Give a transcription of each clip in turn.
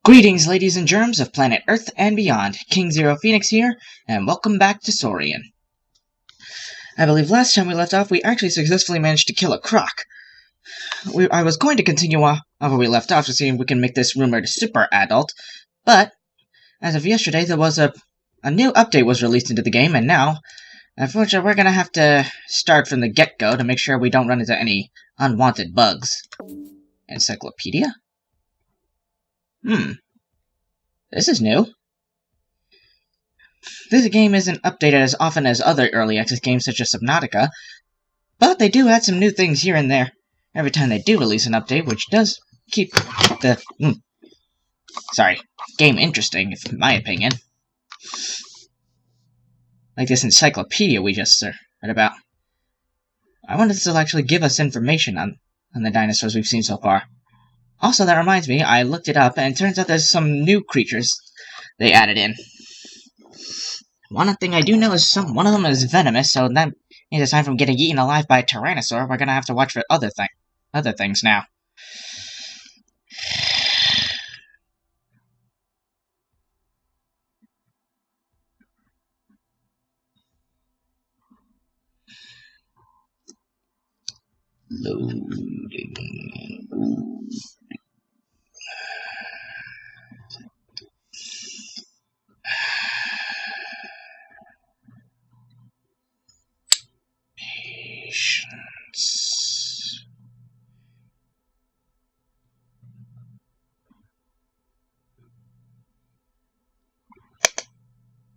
Greetings, ladies and germs of planet Earth and beyond. King Zero Phoenix here, and welcome back to Saurian. I believe last time we left off, we actually successfully managed to kill a croc. I was going to continue off where we left off to see if we can make this rumored super adult, but as of yesterday, there was a new update was released into the game, and now, unfortunately, we're gonna have to start from the get-go to make sure we don't run into any unwanted bugs. Encyclopedia? This is new. This game isn't updated as often as other early access games such as Subnautica, but they do add some new things here and there every time they do release an update, which does keep the game interesting, in my opinion. Like this encyclopedia we just read about. I wonder if this will actually give us information on the dinosaurs we've seen so far. Also, that reminds me, I looked it up, and it turns out there's some new creatures they added in. One thing I do know is one of them is venomous, so that means aside from getting eaten alive by a tyrannosaur, we're gonna have to watch for other things now. Loading. Patience.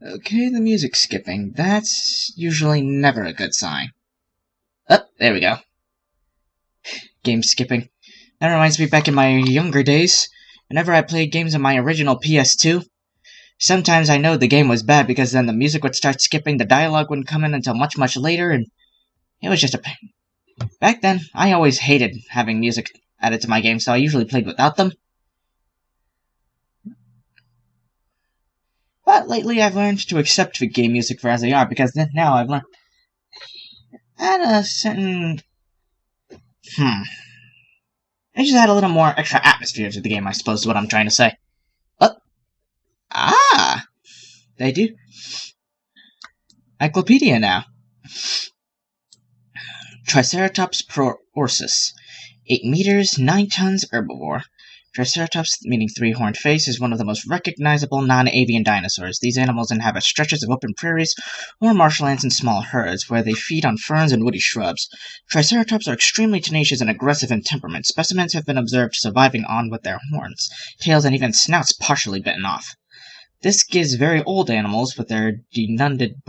Okay, the music's skipping. That's usually never a good sign. Oh, there we go. Game skipping. That reminds me back in my younger days, whenever I played games on my original PS2, sometimes I know the game was bad because then the music would start skipping, the dialogue wouldn't come in until much, much later, and it was just a pain. Back then, I always hated having music added to my game, so I usually played without them. But lately I've learned to accept the game music for as they are, because now I've learned add a certain... I just add a little more extra atmosphere to the game, I suppose is what I'm trying to say. They do. Encyclopedia now. Triceratops proorsis. 8 meters, 9 tons, herbivore. Triceratops, meaning 3-horned face, is one of the most recognizable non-avian dinosaurs. These animals inhabit stretches of open prairies or marshlands in small herds, where they feed on ferns and woody shrubs. Triceratops are extremely tenacious and aggressive in temperament. Specimens have been observed surviving on with their horns, tails, and even snouts partially bitten off. This gives very old animals with their denuded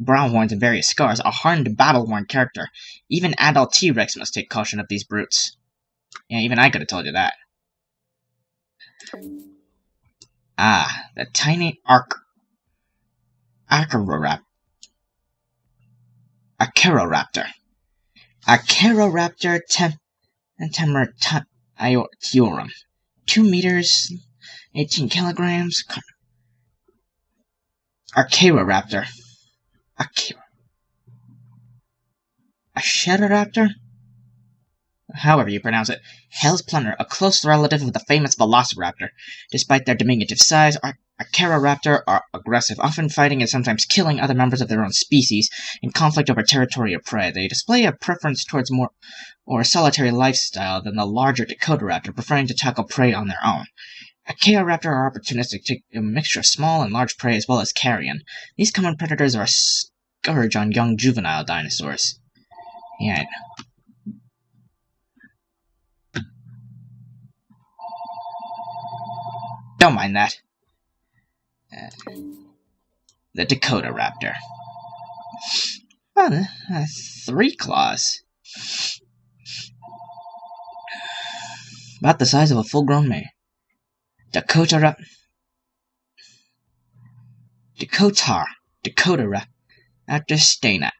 brown horns and various scars a hardened, battle-worn character. Even adult T-Rex must take caution of these brutes. Yeah, even I could have told you that. The tiny Acheroraptor. Acheroraptor temertiorum. 2 meters, 18 kilograms. Acheroraptor. Acheroraptor? However you pronounce it. Hell's Plunder, a close relative of the famous Velociraptor. Despite their diminutive size, Acheroraptor are aggressive, often fighting and sometimes killing other members of their own species in conflict over territory or prey. They display a preference towards more or a solitary lifestyle than the larger Dakotaraptor, preferring to tackle prey on their own. Acheroraptor are opportunistic, take a mixture of small and large prey as well as carrion. These common predators are a scourge on young juvenile dinosaurs. Yeah. Don't mind that. The Dakotaraptor. 3 claws. About the size of a full-grown man. Dakotaraptor stana,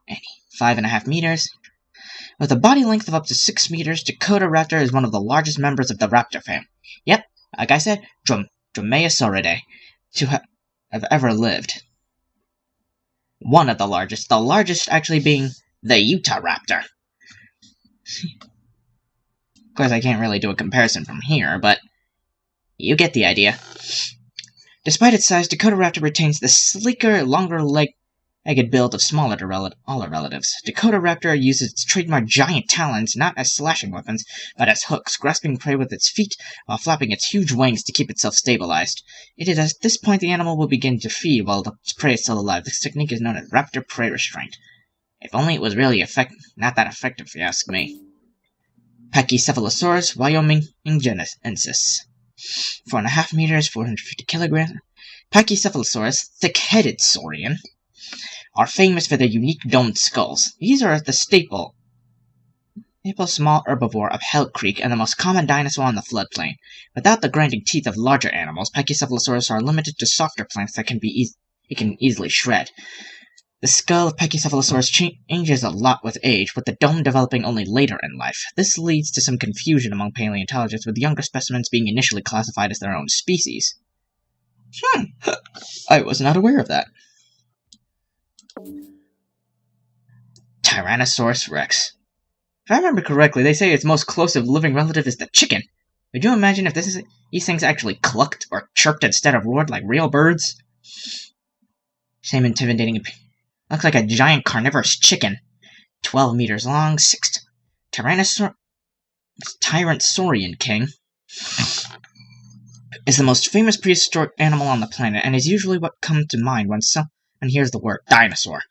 5.5 meters. With a body length of up to 6 meters, Dakotaraptor is one of the largest members of the raptor family. Yep, like I said, Dromaeosauridae to have ever lived. One of the largest actually being the Utahraptor. course, I can't really do a comparison from here, but you get the idea. Despite its size, Dakotaraptor retains the sleeker, longer-legged build of smaller relatives. Dakotaraptor uses its trademark giant talons not as slashing weapons, but as hooks, grasping prey with its feet while flapping its huge wings to keep itself stabilized. It is at this point the animal will begin to feed while the prey is still alive. This technique is known as raptor prey restraint. If only it was really not that effective, if you ask me. Pachycephalosaurus wyomingensis. 4.5 meters, 450 kilograms. Pachycephalosaurus, thick-headed saurian, are famous for their unique domed skulls. These are the staple small herbivore of Hell Creek and the most common dinosaur on the floodplain. Without the grinding teeth of larger animals, Pachycephalosaurus are limited to softer plants that can easily shred. The skull of Pachycephalosaurus changes a lot with age, with the dome developing only later in life. This leads to some confusion among paleontologists, with younger specimens being initially classified as their own species. I was not aware of that. Tyrannosaurus rex. If I remember correctly, they say its most close living relative is the chicken. Could you imagine if these things actually clucked or chirped instead of roared like real birds? Same intimidating appearance. Looks like a giant carnivorous chicken. 12 meters long, 6 Tyrant Saurian king is the most famous prehistoric animal on the planet, and is usually what comes to mind when someone hears the word dinosaur.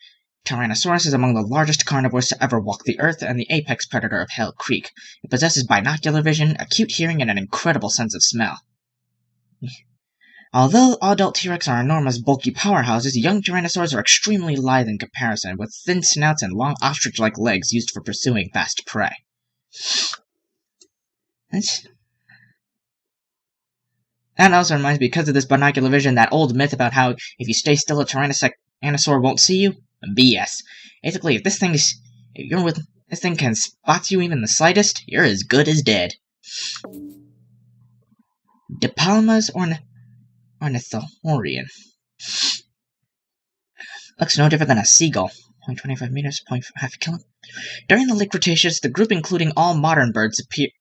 Tyrannosaurus is among the largest carnivores to ever walk the earth, and the apex predator of Hell Creek. It possesses binocular vision, acute hearing, and an incredible sense of smell. Although adult T-Rex are enormous, bulky powerhouses, young tyrannosaurs are extremely lithe in comparison, with thin snouts and long ostrich-like legs used for pursuing fast prey. That also reminds me, because of this binocular vision, that old myth about how if you stay still, a tyrannosaur won't see you? BS. Basically, if this thing can spot you even the slightest, you're as good as dead. Dipalmas ornithorian. Looks no different than a seagull. 0.25 meters, 0.5 kilometers. During the late Cretaceous, the group, including all modern birds, appeared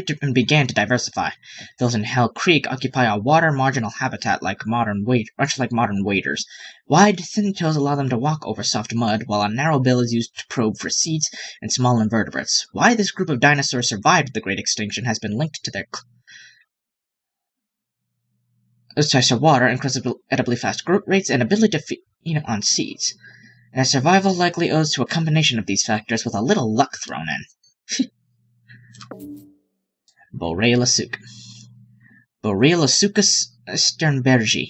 to and began to diversify. Those in Hell Creek occupy a water marginal habitat much like modern waders. Wide, thin toes allow them to walk over soft mud, while a narrow bill is used to probe for seeds and small invertebrates. Why this group of dinosaurs survived the Great Extinction has been linked to their taste of water, incredibly fast growth rates, and ability to feed on seeds. Their survival likely owes to a combination of these factors, with a little luck thrown in. Borreliosuchus sternbergi.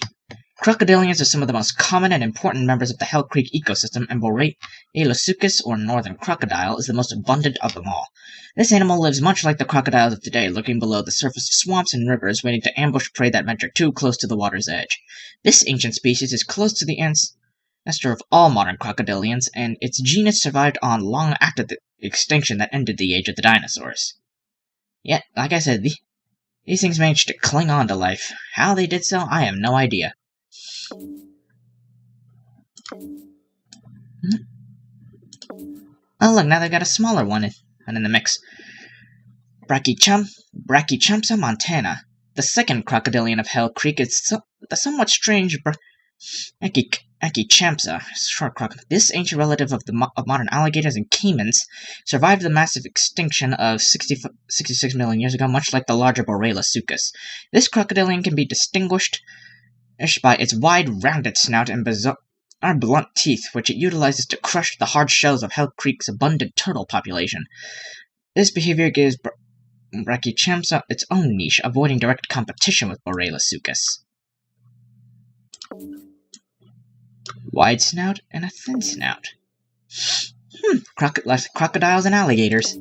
Crocodilians are some of the most common and important members of the Hell Creek ecosystem, and Borreliosuchus, or northern crocodile, is the most abundant of them all. This animal lives much like the crocodiles of today, lurking below the surface of swamps and rivers, waiting to ambush prey that venture too close to the water's edge. This ancient species is close to the ancestor of all modern crocodilians, and its genus survived on long after the extinction that ended the age of the dinosaurs. Yet, like I said, these things managed to cling on to life. How they did so, I have no idea. Oh look, now they've got a smaller one in the mix. Brachychampsa montana. The second crocodilian of Hell Creek is the somewhat strange Brachychampsa, short crocodile. This ancient relative of modern alligators and caimans survived the massive extinction of 66 million years ago, much like the larger Borreliosuchus. This crocodilian can be distinguished by its wide, rounded snout and bizarre blunt teeth, which it utilizes to crush the hard shells of Hell Creek's abundant turtle population. This behavior gives Brachychampsa its own niche, avoiding direct competition with Borreliosuchus. Wide snout and a thin snout. Crocodiles and alligators.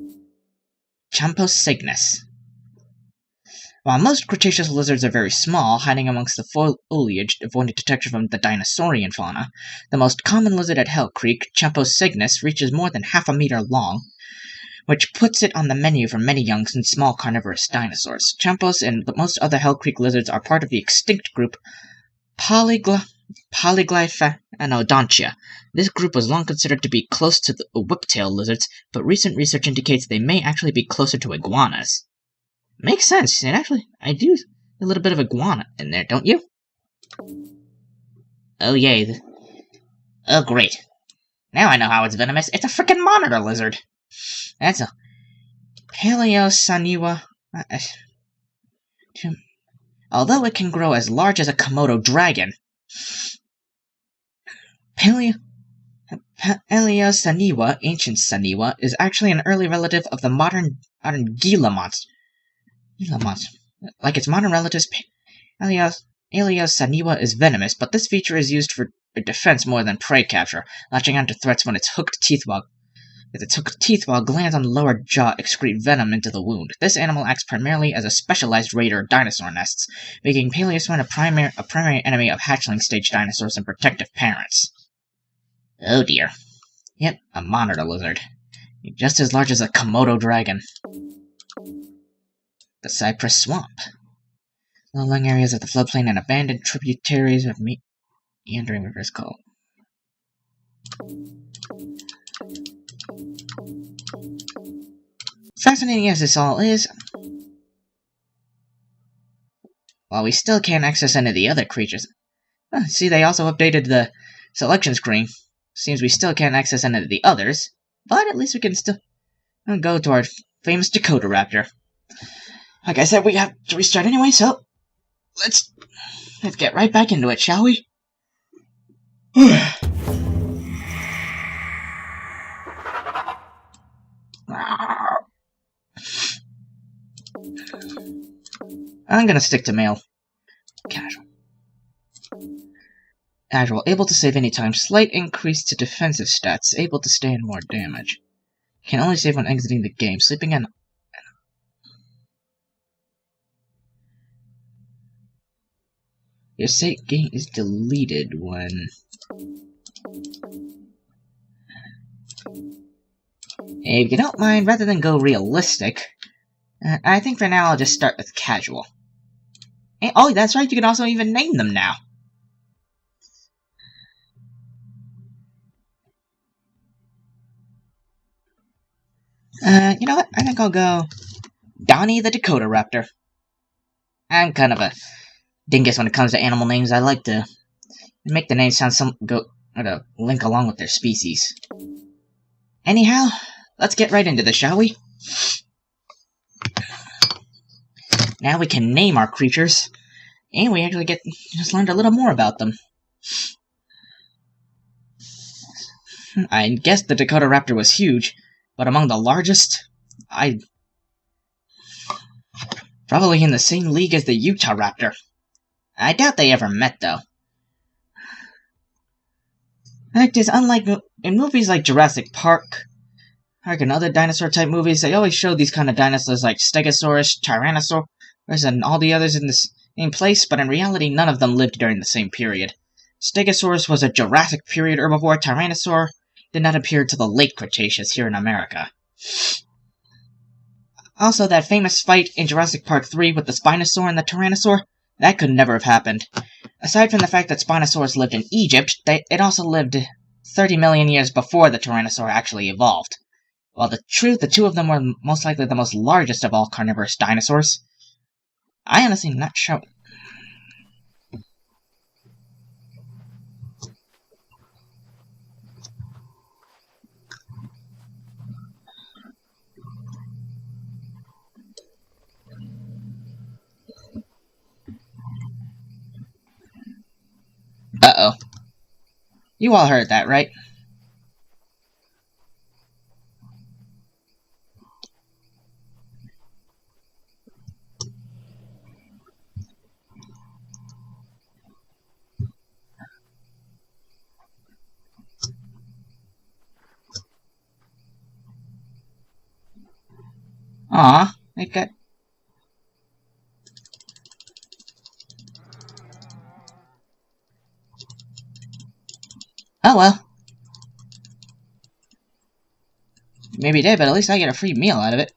Champocygnus. While most Cretaceous lizards are very small, hiding amongst the foliage, avoiding detection from the dinosaurian fauna, the most common lizard at Hell Creek, Champocygnus, reaches more than 0.5 meter long, which puts it on the menu for many young and small carnivorous dinosaurs. Champos and most other Hell Creek lizards are part of the extinct group Polyglyphanodontia. This group was long considered to be close to the whiptail lizards, but recent research indicates they may actually be closer to iguanas. Makes sense, and actually, I do a little bit of iguana in there, don't you? Oh yay. Oh great. Now I know how it's venomous. It's a frickin' monitor lizard. That's a Paleosaniwa. Although it can grow as large as a Komodo dragon. Paleosaniwa, ancient Saniwa, is actually an early relative of the modern Gila monster. Like its modern relatives, Paleosaniwa is venomous, but this feature is used for defense more than prey capture, latching onto threats when its hooked teeth while glands on the lower jaw excrete venom into the wound. This animal acts primarily as a specialized raider of dinosaur nests, making Paleoswan a primary enemy of hatchling stage dinosaurs and protective parents. Oh dear. Yep, a monitor lizard. Just as large as a Komodo dragon. The Cypress Swamp. Low-lying areas of the floodplain and abandoned tributaries of meandering rivers called. Fascinating as this all is, while we still can't access any of the other creatures. See, they also updated the selection screen. Seems we still can't access any of the others, but at least we can still go to our famous Dakota Raptor. Like I said, we have to restart anyway, so let's get right back into it, shall we? I'm gonna stick to male. Casual. Able to save anytime. Slight increase to defensive stats. Able to stand more damage. Can only save when exiting the game. Sleeping in. Your save game is deleted when. If you don't mind, rather than go realistic, I think for now I'll just start with casual. And, oh, that's right, you can also even name them now. You know what? I think I'll go Donnie the Dakota Raptor. I'm kind of a dingus when it comes to animal names. I like to make the names sound link along with their species. Anyhow, let's get right into this, shall we? Now we can name our creatures, and we actually just learned a little more about them. I guess the Dakota Raptor was huge, but among the largest, probably in the same league as the Utah Raptor. I doubt they ever met, though. The fact is, unlike in movies like Jurassic Park, and other dinosaur-type movies, they always show these kind of dinosaurs like Stegosaurus, Tyrannosaurus, and all the others in the same place, but in reality, none of them lived during the same period. Stegosaurus was a Jurassic period herbivore. Tyrannosaur did not appear till the late Cretaceous here in America. Also, that famous fight in Jurassic Park 3 with the Spinosaur and the Tyrannosaur, that could never have happened. Aside from the fact that Spinosaurus lived in Egypt, it also lived 30 million years before the Tyrannosaur actually evolved. While the two of them were most likely the most largest of all carnivorous dinosaurs, I honestly am not sure. Uh-oh. You all heard that, right? Aw, it got... Oh well. Maybe it did, but at least I get a free meal out of it.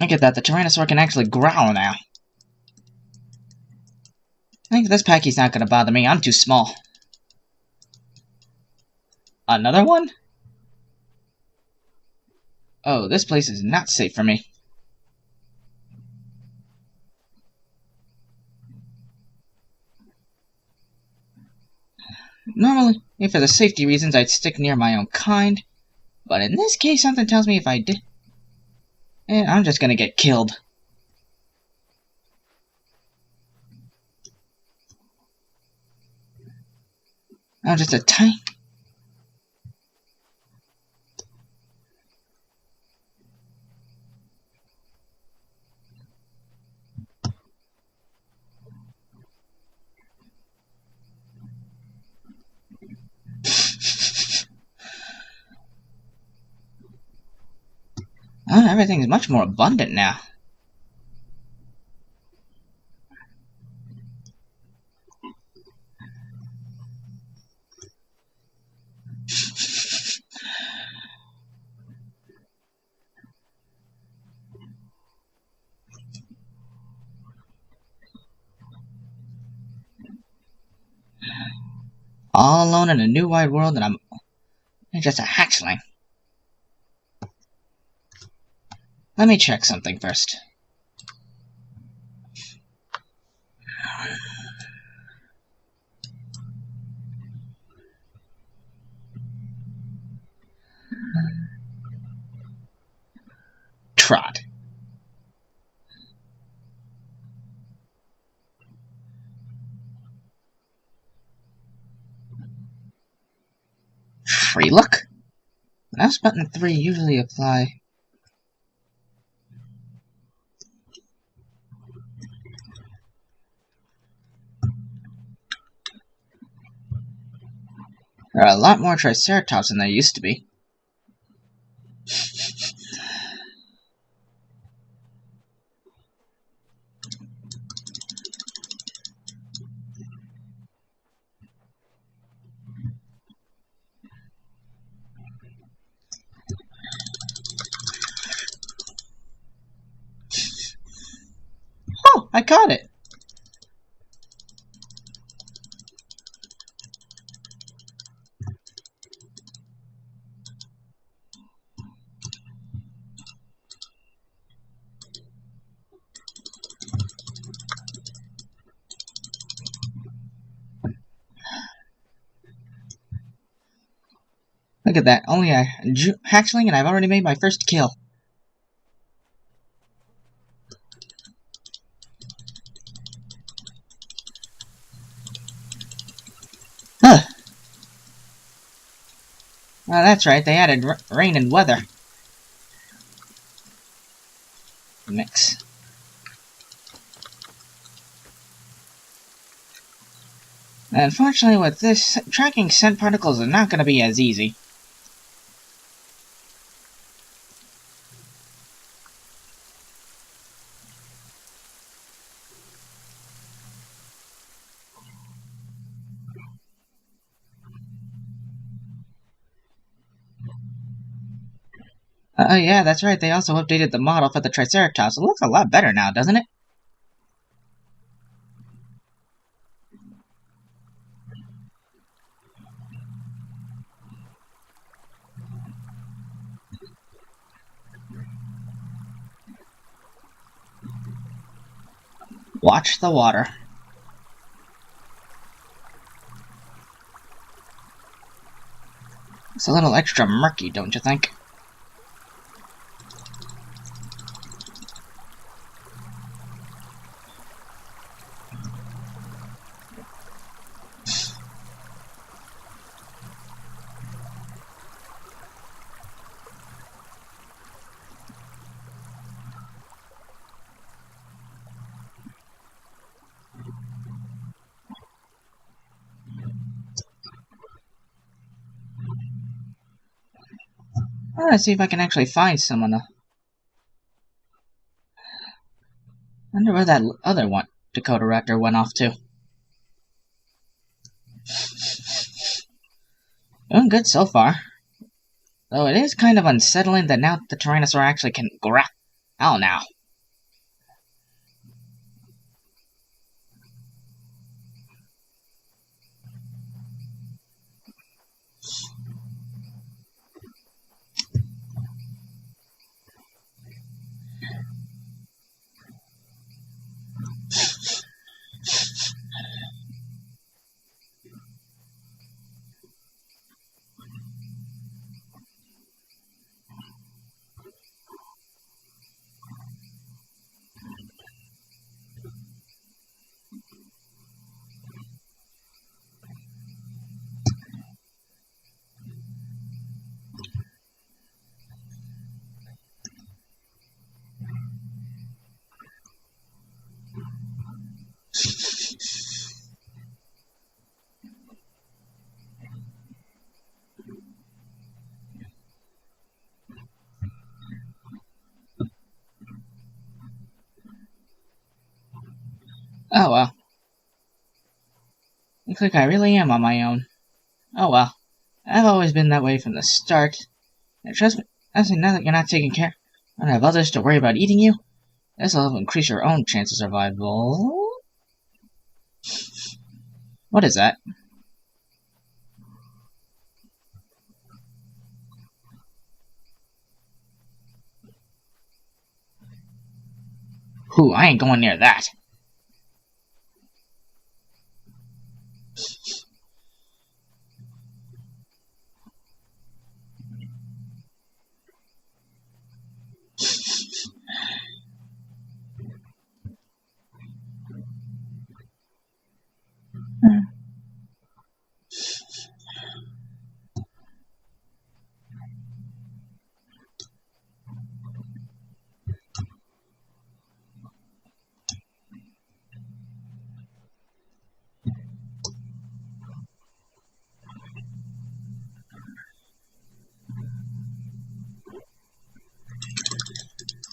Look at that, the Tyrannosaur can actually growl now. think this Packy's not gonna bother me. I'm too small. Another one? Oh, this place is not safe for me. Normally, if for the safety reasons, I'd stick near my own kind. But in this case, something tells me if I did... I'm just gonna get killed. I'm just a tiny... Everything's much more abundant now. All alone in a new wide world, and I'm just a hatchling. Let me check something first. Trot. Free look? Mouse button 3 usually apply. There are a lot more Triceratops than there used to be. Oh, I caught it! Look at that, only a hatchling and I've already made my first kill. Huh. Oh, that's right, they added rain and weather. Mix. Unfortunately, with this, tracking scent particles is not going to be as easy. Yeah, that's right, they also updated the model for the Triceratops. It looks a lot better now, doesn't it? Watch the water. It's a little extra murky, don't you think? I want to see if I can actually find someone. I wonder where that other one, Dakota Raptor, went off to. Doing good so far. Though it is kind of unsettling that now the Tyrannosaur actually can growl now. Oh well. Looks like I really am on my own. Oh well. I've always been that way from the start. And trust me, now that you're not taken care, and have others to worry about eating you, this will increase your own chance of survival. What is that? Whew, I ain't going near that.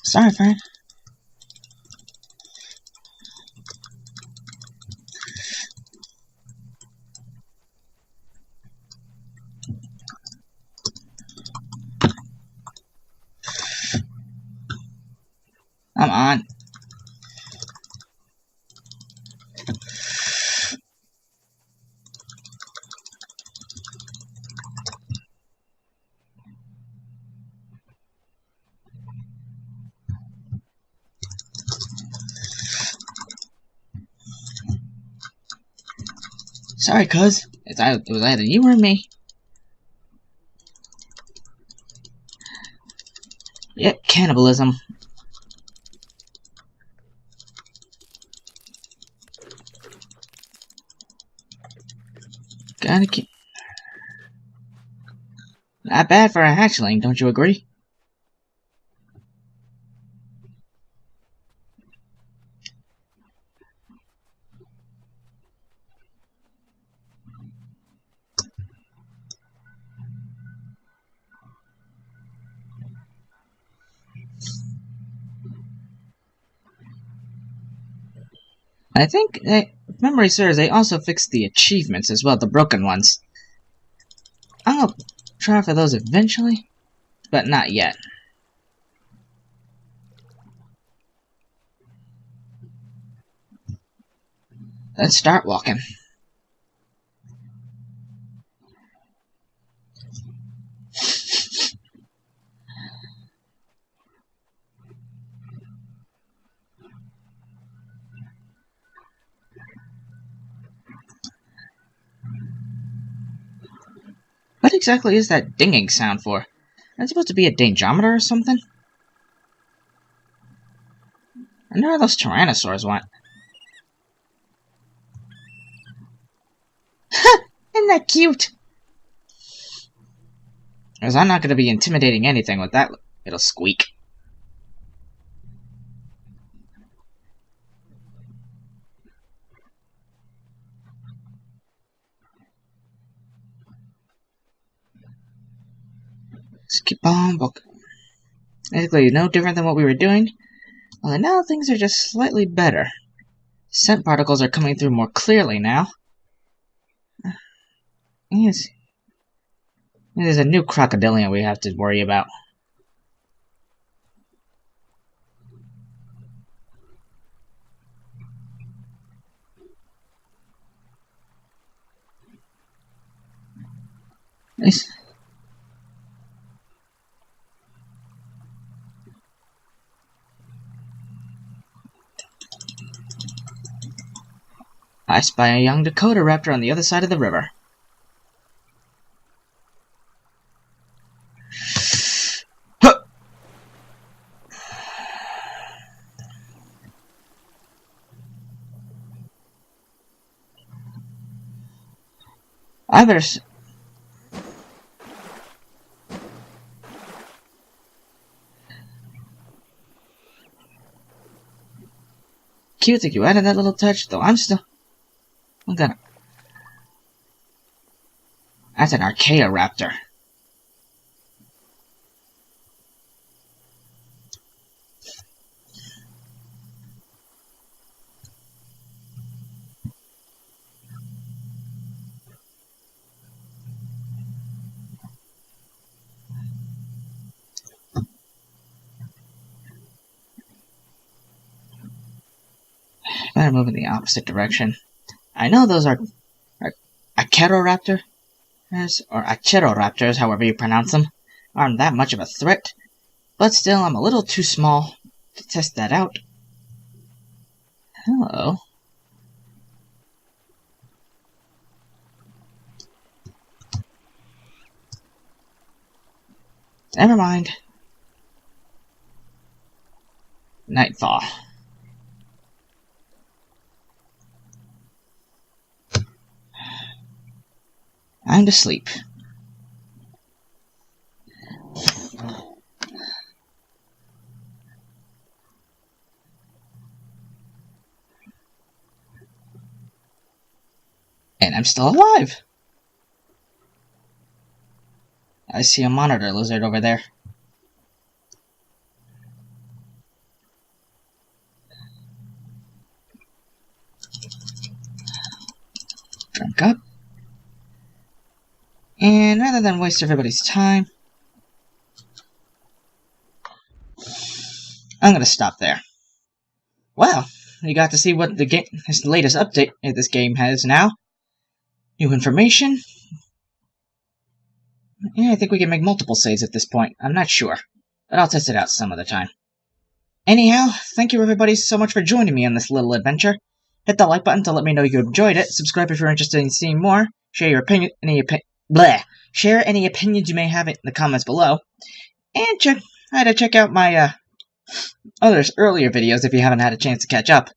Sorry, friend. I'm on. Sorry, cuz. It was either you or me. Yep, cannibalism. Gotta keep... Not bad for a hatchling, don't you agree? I think, if memory serves, they also fixed the achievements as well, the broken ones. I'll try for those eventually, but not yet. Let's start walking. What exactly is that dinging sound for? Is it supposed to be a dangometer or something? I wonder how those tyrannosaurs went. Isn't that cute? Because I'm not going to be intimidating anything with that little squeak. Let's keep on walking. Basically, no different than what we were doing. Only now things are just slightly better. Scent particles are coming through more clearly now. Yes. There's a new crocodilian we have to worry about. Nice. I spy a young Dakota raptor on the other side of the river. I better... Cute that you added that little touch, though I'm gonna... That's an Archaeoraptor. Better move in the opposite direction. I know those are Acheroraptors, or Acheroraptors, however you pronounce them, aren't that much of a threat, but still I'm a little too small to test that out. Hello. Never mind. Nightfall. I'm to sleep. And I'm still alive. I see a monitor lizard over there. Drink up. And rather than waste everybody's time, I'm going to stop there. Well, you got to see what this latest update this game has now. New information. Yeah, I think we can make multiple saves at this point. I'm not sure, but I'll test it out some other time. Anyhow, thank you everybody so much for joining me on this little adventure. Hit the like button to let me know you enjoyed it. Subscribe if you're interested in seeing more. Share your opinion, Share any opinions you may have in the comments below. And check out my earlier videos if you haven't had a chance to catch up.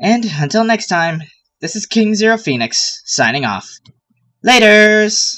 And until next time, this is King Zero Phoenix, signing off. Laters!